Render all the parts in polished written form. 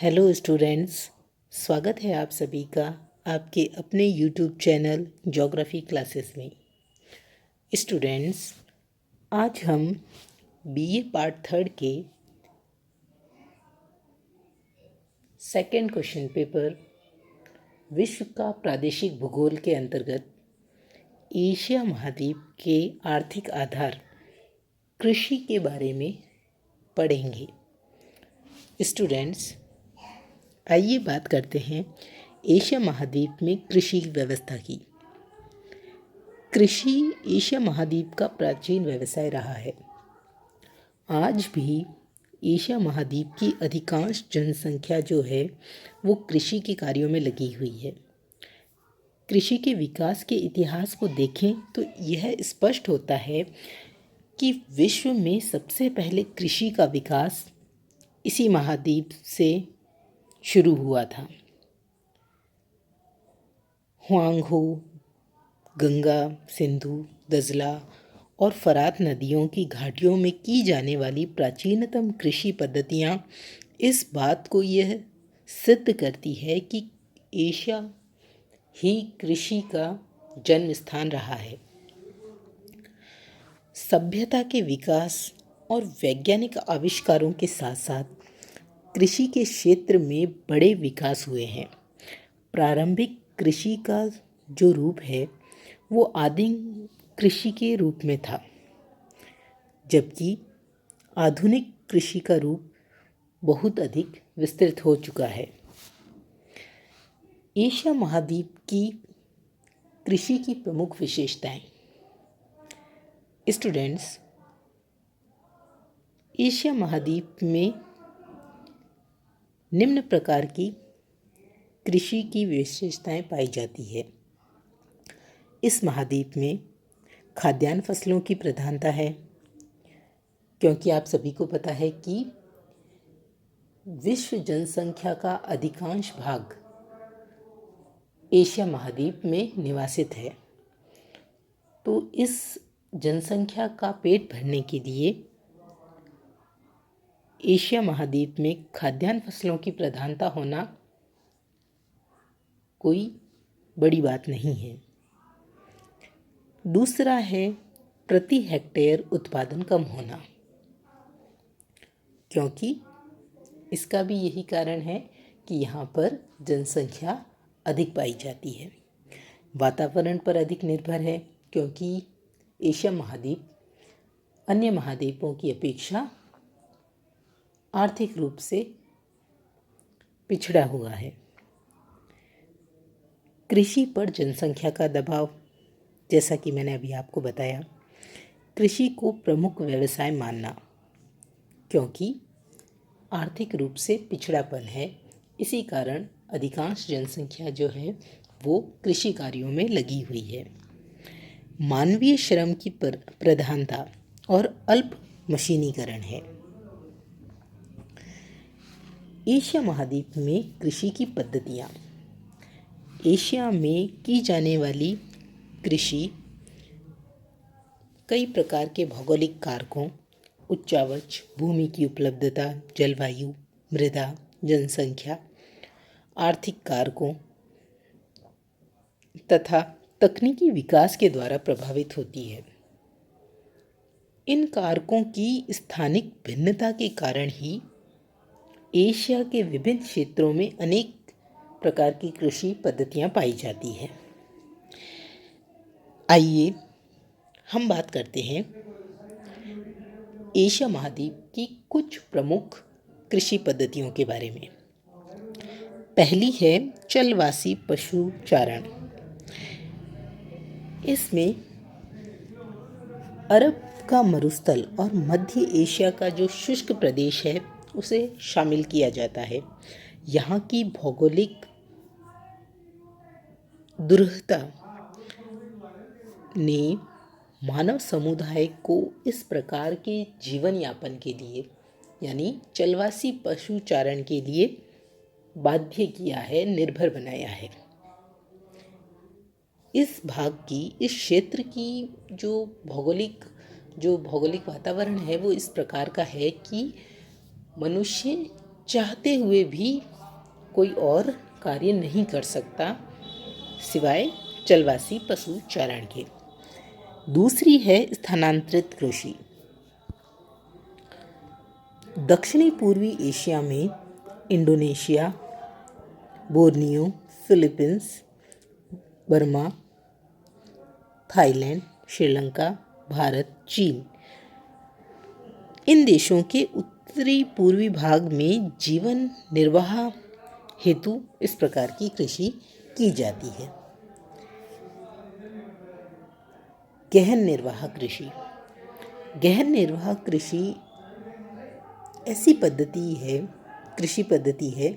Hello students, स्वागत है आप सभी का आपके अपने यूट्यूब चैनल ज्योग्राफी क्लासेस में। स्टूडेंट्स, आज हम बीए पार्ट थर्ड के सेकंड क्वेश्चन पेपर विश्व का प्रादेशिक भूगोल के अंतर्गत एशिया महाद्वीप के आर्थिक आधार कृषि के बारे में पढ़ेंगे। स्टूडेंट्स, आइए बात करते हैं एशिया महाद्वीप में कृषि व्यवस्था की। कृषि एशिया महाद्वीप का प्राचीन व्यवसाय रहा है। आज भी एशिया महाद्वीप की अधिकांश जनसंख्या जो है वो कृषि के कार्यों में लगी हुई है। कृषि के विकास के इतिहास को देखें तो यह स्पष्ट होता है कि विश्व में सबसे पहले कृषि का विकास इसी महाद्वीप से शुरू हुआ था। हुआंगहो, गंगा, सिंधु, दजला और फरात नदियों की घाटियों में की जाने वाली प्राचीनतम कृषि पद्धतियाँ इस बात को यह सिद्ध करती है कि एशिया ही कृषि का जन्म स्थान रहा है। सभ्यता के विकास और वैज्ञानिक आविष्कारों के साथ साथ कृषि के क्षेत्र में बड़े विकास हुए हैं। प्रारंभिक कृषि का जो रूप है वो आदिम कृषि के रूप में था, जबकि आधुनिक कृषि का रूप बहुत अधिक विस्तृत हो चुका है। एशिया महाद्वीप की कृषि की प्रमुख विशेषताएं। स्टूडेंट्स, एशिया महाद्वीप में निम्न प्रकार की कृषि की विशेषताएं पाई जाती है। इस महाद्वीप में खाद्यान्न फसलों की प्रधानता है, क्योंकि आप सभी को पता है कि विश्व जनसंख्या का अधिकांश भाग एशिया महाद्वीप में निवासित है। तो इस जनसंख्या का पेट भरने के लिए एशिया महाद्वीप में खाद्यान्न फसलों की प्रधानता होना कोई बड़ी बात नहीं है। दूसरा है प्रति हेक्टेयर उत्पादन कम होना, क्योंकि इसका भी यही कारण है कि यहाँ पर जनसंख्या अधिक पाई जाती है। वातावरण पर अधिक निर्भर है, क्योंकि एशिया महाद्वीप अन्य महाद्वीपों की अपेक्षा आर्थिक रूप से पिछड़ा हुआ है। कृषि पर जनसंख्या का दबाव, जैसा कि मैंने अभी आपको बताया, कृषि को प्रमुख व्यवसाय मानना, क्योंकि आर्थिक रूप से पिछड़ापन है, इसी कारण अधिकांश जनसंख्या जो है वो कृषि कार्यों में लगी हुई है। मानवीय श्रम की प्रधानता और अल्प मशीनीकरण है। एशिया महाद्वीप में कृषि की पद्धतियाँ। एशिया में की जाने वाली कृषि कई प्रकार के भौगोलिक कारकों, उच्चावच, भूमि की उपलब्धता, जलवायु, मृदा, जनसंख्या, आर्थिक कारकों तथा तकनीकी विकास के द्वारा प्रभावित होती है। इन कारकों की स्थानिक भिन्नता के कारण ही एशिया के विभिन्न क्षेत्रों में अनेक प्रकार की कृषि पद्धतियाँ पाई जाती हैं। आइए हम बात करते हैं एशिया महाद्वीप की कुछ प्रमुख कृषि पद्धतियों के बारे में। पहली है चलवासी पशु चारण। इसमें अरब का मरुस्थल और मध्य एशिया का जो शुष्क प्रदेश है उसे शामिल किया जाता है। यहाँ की भौगोलिक दुर्गहता ने मानव समुदाय को इस प्रकार के जीवन यापन के लिए, यानी चलवासी पशु चारण के लिए बाध्य किया है, निर्भर बनाया है। इस भाग की, इस क्षेत्र की जो भौगोलिक वातावरण है वो इस प्रकार का है कि मनुष्य चाहते हुए भी कोई और कार्य नहीं कर सकता सिवाय जलवासी पशु चारण के। दूसरी है स्थानांतरित कृषि। दक्षिणी पूर्वी एशिया में Indonesia, Borneo, Philippines, Burma, Thailand, Sri Lanka, Bharat, चीन, इन देशों के उत्तरी पूर्वी भाग में जीवन निर्वाह हेतु इस प्रकार की कृषि की जाती है। गहन निर्वाह कृषि। गहन निर्वाह कृषि ऐसी कृषि पद्धति है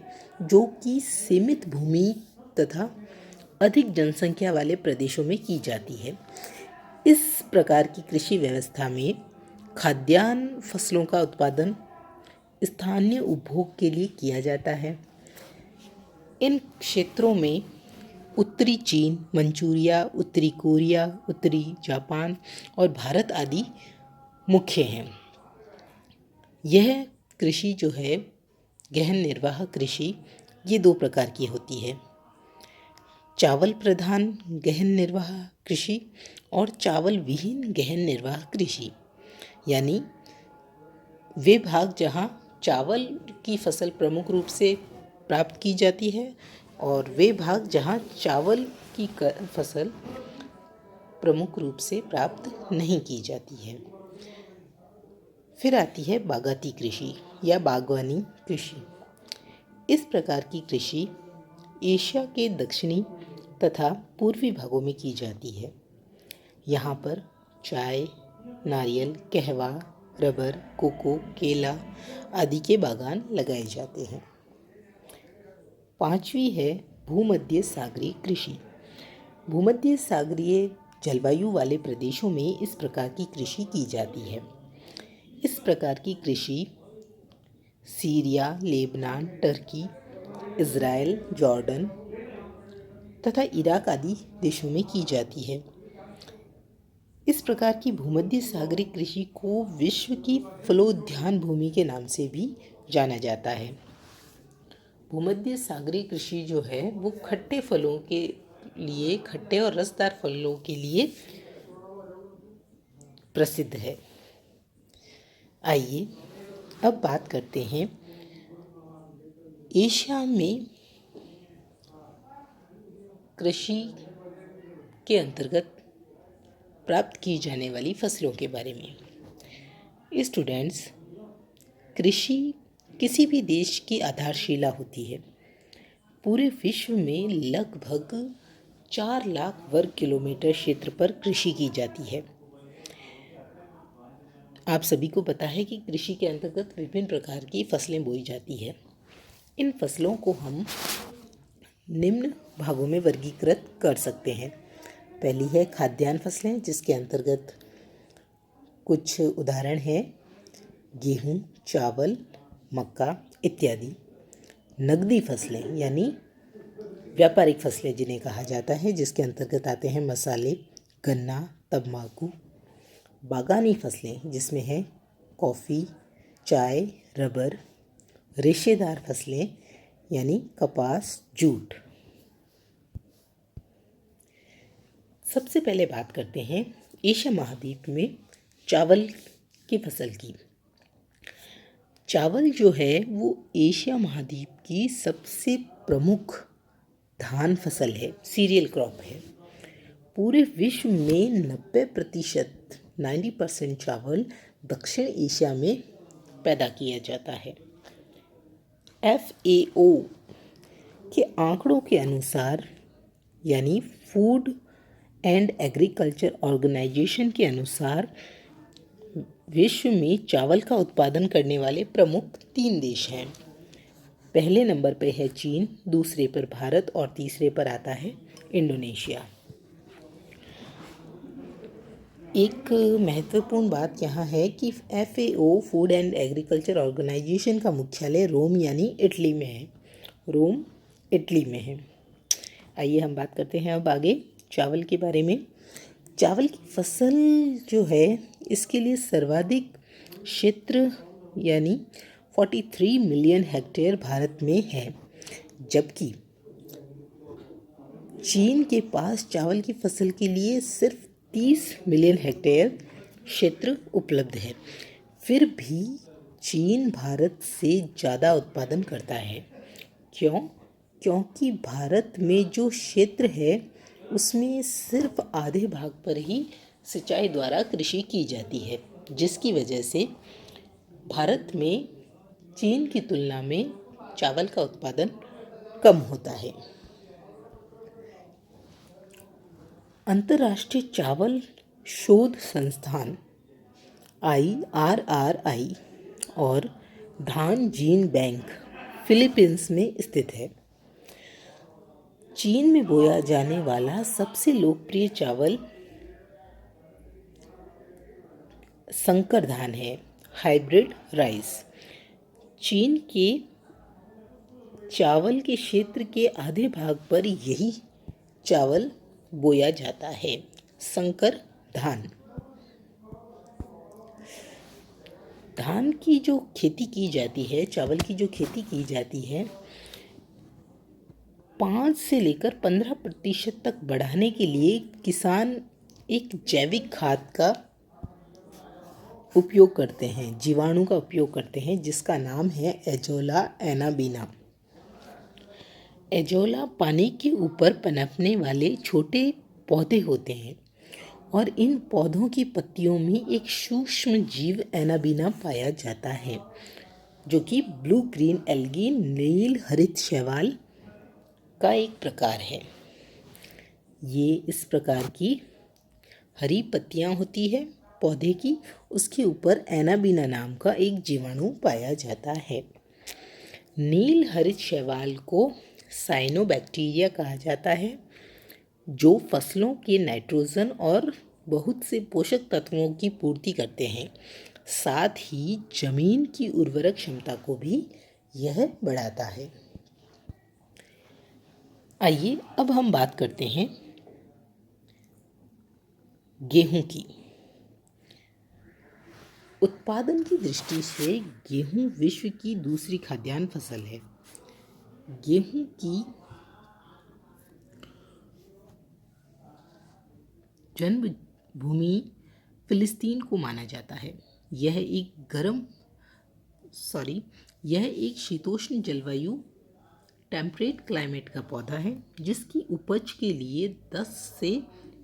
जो कि सीमित भूमि तथा अधिक जनसंख्या वाले प्रदेशों में की जाती है। इस प्रकार की कृषि व्यवस्था में खाद्यान्न फसलों का उत्पादन स्थानीय उपभोग के लिए किया जाता है। इन क्षेत्रों में उत्तरी चीन, मंचूरिया, उत्तरी कोरिया, उत्तरी जापान और भारत आदि मुख्य हैं। यह कृषि जो है गहन निर्वाह कृषि, ये दो प्रकार की होती है। चावल प्रधान गहन निर्वाह कृषि और चावल विहीन गहन निर्वाह कृषि, यानी वे भाग जहाँ चावल की फसल प्रमुख रूप से प्राप्त की जाती है और वे भाग जहाँ चावल की फसल प्रमुख रूप से प्राप्त नहीं की जाती है। फिर आती है बागाती कृषि या बागवानी कृषि। इस प्रकार की कृषि एशिया के दक्षिणी तथा पूर्वी भागों में की जाती है। यहाँ पर चाय, नारियल, कहवा, रबर, कोको, केला आदि के बागान लगाए जाते हैं। पांचवी है भूमध्य सागरीय कृषि। भूमध्य सागरीय जलवायु वाले प्रदेशों में इस प्रकार की कृषि की जाती है। इस प्रकार की कृषि Syria, Lebanon, Turkey, Israel, Jordan तथा इराक आदि देशों में की जाती है। इस प्रकार की भूमध्य सागरीय कृषि को विश्व की फलोद्यान भूमि के नाम से भी जाना जाता है। भूमध्य सागरीय कृषि जो है वो खट्टे और रसदार फलों के लिए प्रसिद्ध है। आइए अब बात करते हैं एशिया में कृषि के अंतर्गत प्राप्त की जाने वाली फसलों के बारे में। स्टूडेंट्स, कृषि किसी भी देश की आधारशिला होती है। पूरे विश्व में लगभग 4 लाख वर्ग किलोमीटर क्षेत्र पर कृषि की जाती है। आप सभी को पता है कि कृषि के अंतर्गत विभिन्न प्रकार की फसलें बोई जाती है। इन फसलों को हम निम्न भागों में वर्गीकृत कर सकते हैं। पहली है खाद्यान्न फसलें, जिसके अंतर्गत कुछ उदाहरण हैं गेहूँ, चावल, मक्का इत्यादि। नगदी फसलें यानी व्यापारिक फसलें जिन्हें कहा जाता है, जिसके अंतर्गत आते हैं मसाले, गन्ना, तंबाकू। बागानी फसलें जिसमें है कॉफ़ी, चाय, रबर। रेशेदार फसलें यानी कपास, जूट। सबसे पहले बात करते हैं एशिया महाद्वीप में चावल की फसल की। चावल जो है वो एशिया महाद्वीप की सबसे प्रमुख धान फसल है, सीरियल क्रॉप है। पूरे विश्व में 90% चावल दक्षिण एशिया में पैदा किया जाता है। FAO के आंकड़ों के अनुसार यानी फूड एंड एग्रीकल्चर ऑर्गेनाइजेशन के अनुसार विश्व में चावल का उत्पादन करने वाले प्रमुख 3 देश हैं। पहले नंबर पर है चीन, दूसरे पर भारत और तीसरे पर आता है इंडोनेशिया। एक महत्वपूर्ण बात यहाँ है कि FAO food and agriculture organization का मुख्यालय रोम यानी इटली में है। रोम इटली में है। आइए हम बात करते हैं अब आगे चावल के बारे में। चावल की फसल जो है इसके लिए सर्वाधिक क्षेत्र यानी 43 मिलियन हेक्टेयर भारत में है, जबकि चीन के पास चावल की फसल के लिए सिर्फ 30 मिलियन हेक्टेयर क्षेत्र उपलब्ध है। फिर भी चीन भारत से ज़्यादा उत्पादन करता है। क्यों? क्योंकि भारत में जो क्षेत्र है उसमें सिर्फ आधे भाग पर ही सिंचाई द्वारा कृषि की जाती है, जिसकी वजह से भारत में चीन की तुलना में चावल का उत्पादन कम होता है। अंतर्राष्ट्रीय चावल शोध संस्थान IRRI और धान जीन बैंक फिलीपींस में स्थित है। चीन में बोया जाने वाला सबसे लोकप्रिय चावल संकर धान है, हाइब्रिड राइस। चीन के चावल के क्षेत्र के आधे भाग पर यही चावल बोया जाता है, संकर धान। धान की जो खेती की जाती है, चावल की जो खेती की जाती है, 5 से लेकर 15% तक बढ़ाने के लिए किसान एक जैविक खाद का उपयोग करते हैं, जीवाणु का उपयोग करते हैं, जिसका नाम है एजोला एनाबीना। एजोला पानी के ऊपर पनपने वाले छोटे पौधे होते हैं और इन पौधों की पत्तियों में एक सूक्ष्म जीव एनाबीना पाया जाता है, जो कि ब्लू ग्रीन एल्गी नील हरित शैवाल का एक प्रकार है। ये इस प्रकार की हरी पत्तियां होती है पौधे की, उसके ऊपर एनाबीना नाम का एक जीवाणु पाया जाता है। नील हरित शैवाल को साइनोबैक्टीरिया कहा जाता है, जो फसलों के नाइट्रोजन और बहुत से पोषक तत्वों की पूर्ति करते हैं। साथ ही जमीन की उर्वरक क्षमता को भी यह बढ़ाता है। आइए अब हम बात करते हैं गेहूं की। उत्पादन की दृष्टि से गेहूं विश्व की दूसरी खाद्यान्न फसल है। गेहूं की जन्मभूमि फिलिस्तीन को माना जाता है। यह एक शीतोष्ण जलवायु टेम्परेट क्लाइमेट का पौधा है, जिसकी उपज के लिए 10 से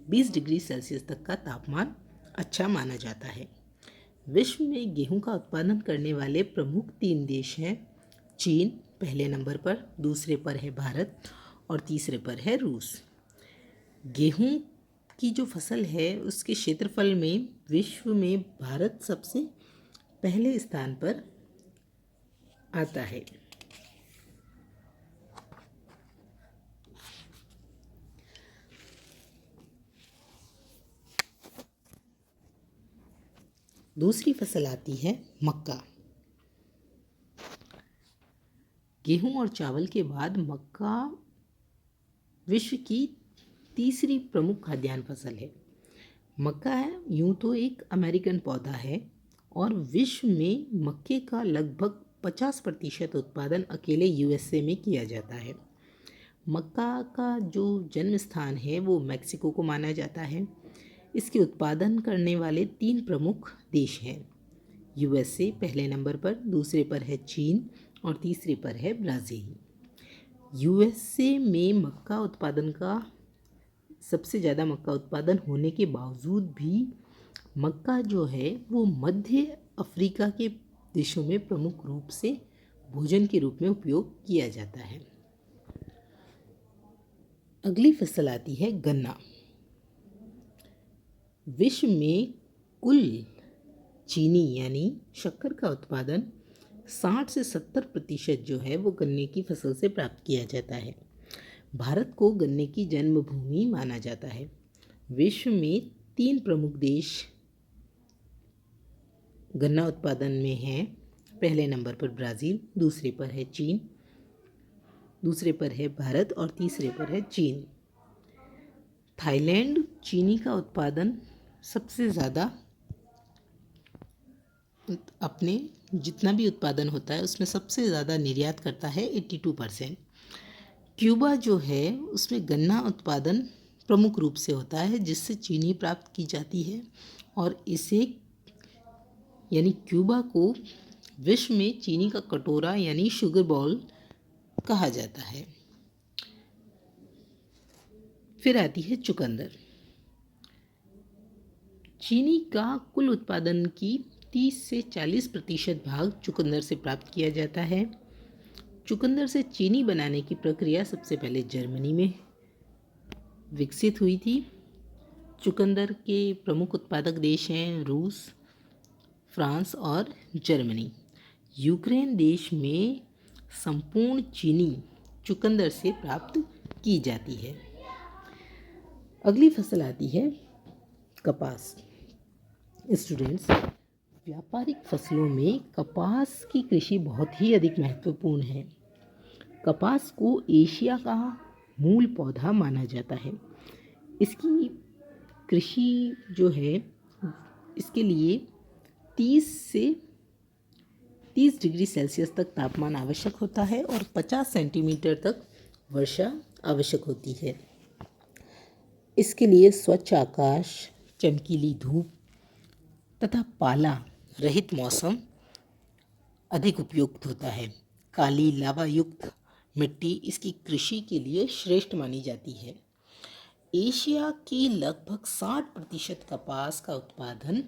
20 डिग्री सेल्सियस तक का तापमान अच्छा माना जाता है। विश्व में गेहूं का उत्पादन करने वाले प्रमुख 3 देश हैं। चीन पहले नंबर पर, दूसरे पर है भारत और तीसरे पर है रूस। गेहूं की जो फसल है उसके क्षेत्रफल में विश्व में भारत सबसे पहले स्थान पर आता है। दूसरी फसल आती है मक्का। गेहूं और चावल के बाद मक्का विश्व की तीसरी प्रमुख खाद्यान्न फसल है। मक्का यूं तो एक अमेरिकन पौधा है और विश्व में मक्के का लगभग 50% उत्पादन अकेले USA में किया जाता है। मक्का का जो जन्म स्थान है वो मैक्सिको को माना जाता है। इसके उत्पादन करने वाले 3 प्रमुख देश हैं। USA पहले नंबर पर, दूसरे पर है चीन और तीसरे पर है ब्राज़ील। USA में मक्का उत्पादन का सबसे ज़्यादा मक्का उत्पादन होने के बावजूद भी मक्का जो है वो मध्य अफ्रीका के देशों में प्रमुख रूप से भोजन के रूप में उपयोग किया जाता है। अगली फसल आती है गन्ना। विश्व में कुल चीनी यानी शक्कर का उत्पादन 60 से 70% जो है वो गन्ने की फसल से प्राप्त किया जाता है। भारत को गन्ने की जन्मभूमि माना जाता है। विश्व में 3 प्रमुख देश गन्ना उत्पादन में हैं। पहले नंबर पर ब्राज़ील, दूसरे पर है चीन, दूसरे पर है भारत और तीसरे पर है चीन। थाईलैंड चीनी का उत्पादन सबसे ज़्यादा अपने जितना भी उत्पादन होता है उसमें सबसे ज़्यादा निर्यात करता है 82%। क्यूबा जो है उसमें गन्ना उत्पादन प्रमुख रूप से होता है जिससे चीनी प्राप्त की जाती है, और इसे यानी क्यूबा को विश्व में चीनी का कटोरा यानी शुगर बॉल कहा जाता है। फिर आती है चुकंदर। चीनी का कुल उत्पादन की 30 से 40% भाग चुकंदर से प्राप्त किया जाता है। चुकंदर से चीनी बनाने की प्रक्रिया सबसे पहले जर्मनी में विकसित हुई थी। चुकंदर के प्रमुख उत्पादक देश हैं रूस, फ्रांस और जर्मनी। यूक्रेन देश में संपूर्ण चीनी चुकंदर से प्राप्त की जाती है। अगली फसल आती है कपास। स्टूडेंट्स, व्यापारिक फसलों में कपास की कृषि बहुत ही अधिक महत्वपूर्ण है। कपास को एशिया का मूल पौधा माना जाता है। इसकी कृषि जो है इसके लिए 30 डिग्री सेल्सियस तक तापमान आवश्यक होता है और 50 सेंटीमीटर तक वर्षा आवश्यक होती है। इसके लिए स्वच्छ आकाश, चमकीली धूप तथा पाला रहित मौसम अधिक उपयुक्त होता है। काली लावा युक्त मिट्टी इसकी कृषि के लिए श्रेष्ठ मानी जाती है। एशिया की लगभग 60% कपास का उत्पादन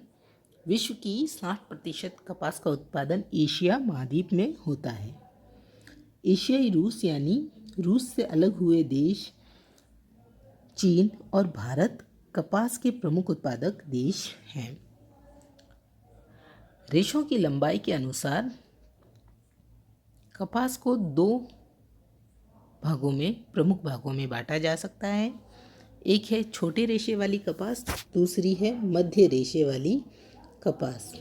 विश्व की 60% कपास का उत्पादन एशिया महाद्वीप में होता है। एशियाई रूस यानी रूस से अलग हुए देश चीन और भारत कपास के प्रमुख उत्पादक देश हैं। रेशों की लंबाई के अनुसार कपास को 2 प्रमुख भागों में बांटा जा सकता है। एक है छोटे रेशे वाली कपास, दूसरी है मध्य रेशे वाली कपास।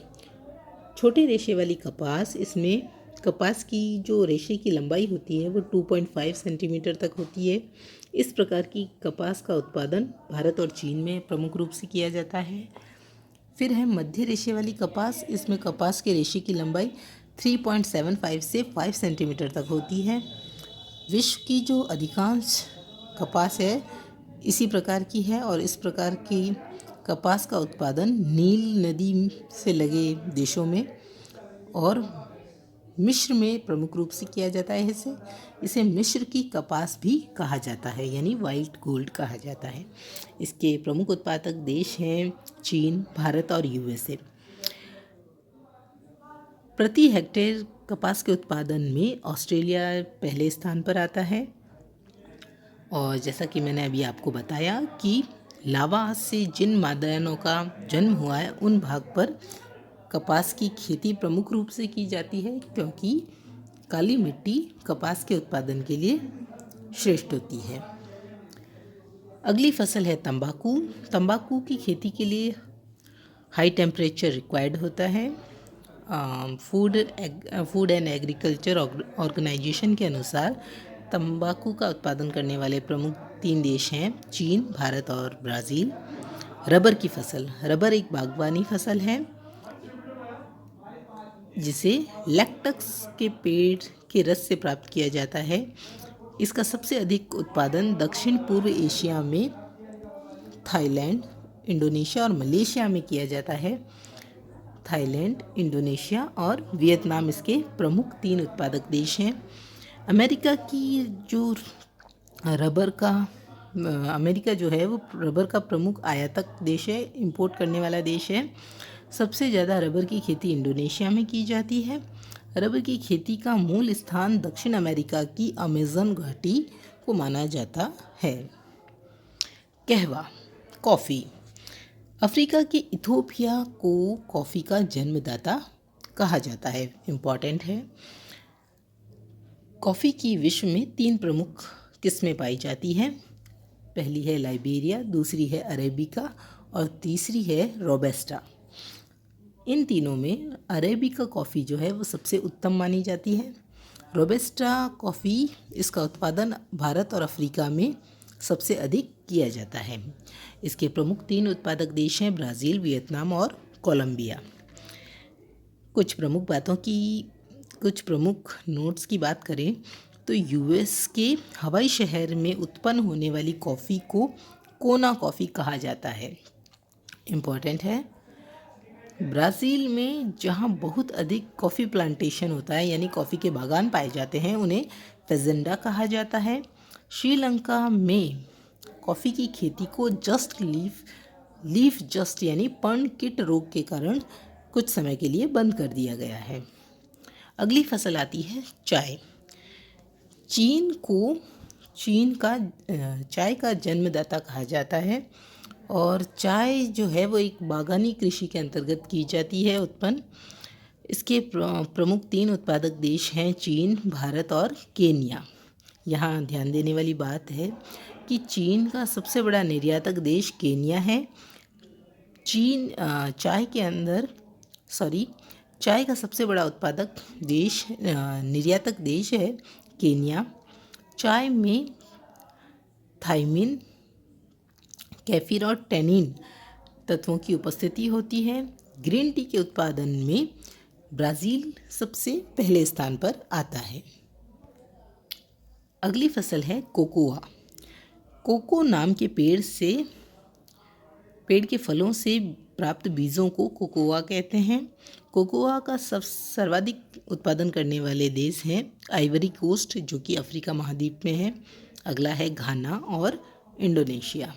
छोटे रेशे वाली कपास, इसमें कपास की जो रेशे की लंबाई होती है वो 2.5 सेंटीमीटर तक होती है। इस प्रकार की कपास का उत्पादन भारत और चीन में प्रमुख रूप से किया जाता है। फिर है मध्य रेशे वाली कपास। इसमें कपास के रेशे की लंबाई 3.75 से 5 सेंटीमीटर तक होती है। विश्व की जो अधिकांश कपास है इसी प्रकार की है और इस प्रकार की कपास का उत्पादन नील नदी से लगे देशों में और मिस्र में प्रमुख रूप से किया जाता है। इसे मिस्र की कपास भी कहा जाता है यानी वाइट गोल्ड कहा जाता है। इसके प्रमुख उत्पादक देश हैं चीन, भारत और यूएसए। प्रति हेक्टेयर कपास के उत्पादन में ऑस्ट्रेलिया पहले स्थान पर आता है। और जैसा कि मैंने अभी आपको बताया कि लावा से जिन मादानों का जन्म हुआ है उन भाग पर कपास की खेती प्रमुख रूप से की जाती है, क्योंकि काली मिट्टी कपास के उत्पादन के लिए श्रेष्ठ होती है। अगली फसल है तंबाकू। तंबाकू की खेती के लिए हाई टेम्परेचर रिक्वायर्ड होता है। फूड एंड एग्रीकल्चर ऑर्गेनाइजेशन के अनुसार तंबाकू का उत्पादन करने वाले प्रमुख 3 देश हैं चीन, भारत और ब्राज़ील। रबर की फसल। रबर एक बागवानी फसल है जिसे लैक्टस के पेड़ के रस से प्राप्त किया जाता है। इसका सबसे अधिक उत्पादन दक्षिण पूर्व एशिया में थाईलैंड, इंडोनेशिया और मलेशिया में किया जाता है। थाईलैंड, इंडोनेशिया और वियतनाम इसके प्रमुख 3 उत्पादक देश हैं। अमेरिका जो है वो रबर का प्रमुख आयातक देश है, इंपोर्ट करने वाला देश है। सबसे ज़्यादा रबर की खेती इंडोनेशिया में की जाती है। रबर की खेती का मूल स्थान दक्षिण अमेरिका की अमेज़न घाटी को माना जाता है। कहवा, कॉफ़ी। अफ्रीका के इथोपिया को कॉफ़ी का जन्मदाता कहा जाता है, इम्पॉर्टेंट है। कॉफ़ी की विश्व में 3 प्रमुख किस्में पाई जाती हैं। पहली है लाइबेरिया, दूसरी है अरेबिका और तीसरी है रोबस्टा। इन तीनों में अरेबिका कॉफ़ी जो है वो सबसे उत्तम मानी जाती है। रोबस्टा कॉफ़ी इसका उत्पादन भारत और अफ्रीका में सबसे अधिक किया जाता है। इसके प्रमुख 3 उत्पादक देश हैं ब्राज़ील, वियतनाम और कोलंबिया। कुछ प्रमुख नोट्स की बात करें तो यूएस के हवाई शहर में उत्पन्न होने वाली कॉफ़ी को कोना कॉफ़ी कहा जाता है। इम्पॉर्टेंट है। ब्राज़ील में जहाँ बहुत अधिक कॉफ़ी प्लांटेशन होता है यानी कॉफ़ी के बागान पाए जाते हैं, उन्हें फेजेंडा कहा जाता है। श्रीलंका में कॉफ़ी की खेती को लीफ जस्ट यानी पर्ण कीट रोग के कारण कुछ समय के लिए बंद कर दिया गया है। अगली फसल आती है चाय। चीन का चाय का जन्मदाता कहा जाता है और चाय जो है वो एक बागानी कृषि के अंतर्गत की जाती है उत्पन्न। इसके प्रमुख 3 उत्पादक देश हैं चीन, भारत और केन्या। यहाँ ध्यान देने वाली बात है कि चीन का सबसे बड़ा निर्यातक देश केन्या है। चाय का सबसे बड़ा निर्यातक देश है केन्या। चाय में थाइमिन, कैफीर और टैनिन तत्वों की उपस्थिति होती है। ग्रीन टी के उत्पादन में ब्राज़ील सबसे पहले स्थान पर आता है। अगली फसल है कोकोआ। कोको नाम के पेड़ के फलों से प्राप्त बीजों को कोकोआ कहते हैं। कोकोआ का सर्वाधिक उत्पादन करने वाले देश हैं आइवरी कोस्ट, जो कि अफ्रीका महाद्वीप में है। अगला है घाना और इंडोनेशिया।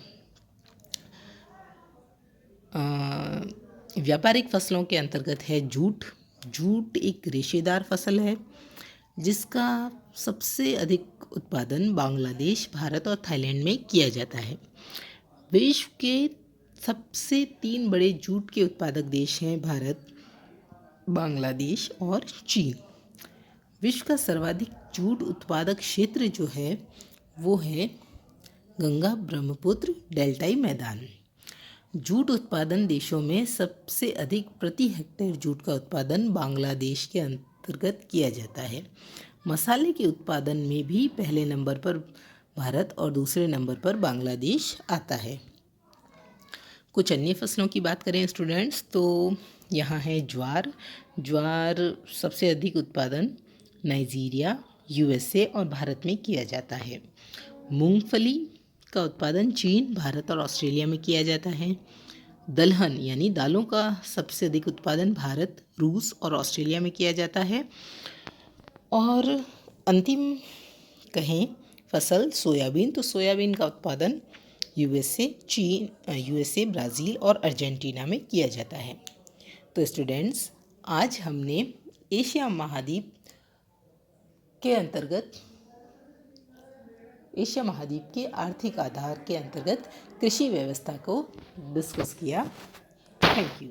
व्यापारिक फसलों के अंतर्गत है जूट। जूट एक रेशेदार फसल है जिसका सबसे अधिक उत्पादन बांग्लादेश, भारत और थाईलैंड में किया जाता है। विश्व के सबसे 3 बड़े जूट के उत्पादक देश हैं भारत, बांग्लादेश और चीन। विश्व का सर्वाधिक जूट उत्पादक क्षेत्र जो है वो है गंगा ब्रह्मपुत्र डेल्टाई मैदान। जूट उत्पादन देशों में सबसे अधिक प्रति हेक्टेयर जूट का उत्पादन बांग्लादेश के अंतर्गत किया जाता है। मसाले के उत्पादन में भी पहले नंबर पर भारत और दूसरे नंबर पर बांग्लादेश आता है। कुछ अन्य फसलों की बात करें स्टूडेंट्स तो यहाँ है ज्वार। ज्वार सबसे अधिक उत्पादन नाइजीरिया, यूएसए और भारत में किया जाता है। मूंगफली का उत्पादन चीन, भारत और ऑस्ट्रेलिया में किया जाता है। दलहन यानी दालों का सबसे अधिक उत्पादन भारत, रूस और ऑस्ट्रेलिया में किया जाता है। और अंतिम कहें फसल सोयाबीन, तो सोयाबीन का उत्पादन यूएसए, ब्राज़ील और अर्जेंटीना में किया जाता है। तो स्टूडेंट्स, आज हमने एशिया महाद्वीप के आर्थिक आधार के अंतर्गत कृषि व्यवस्था को डिस्कस किया। Thank you.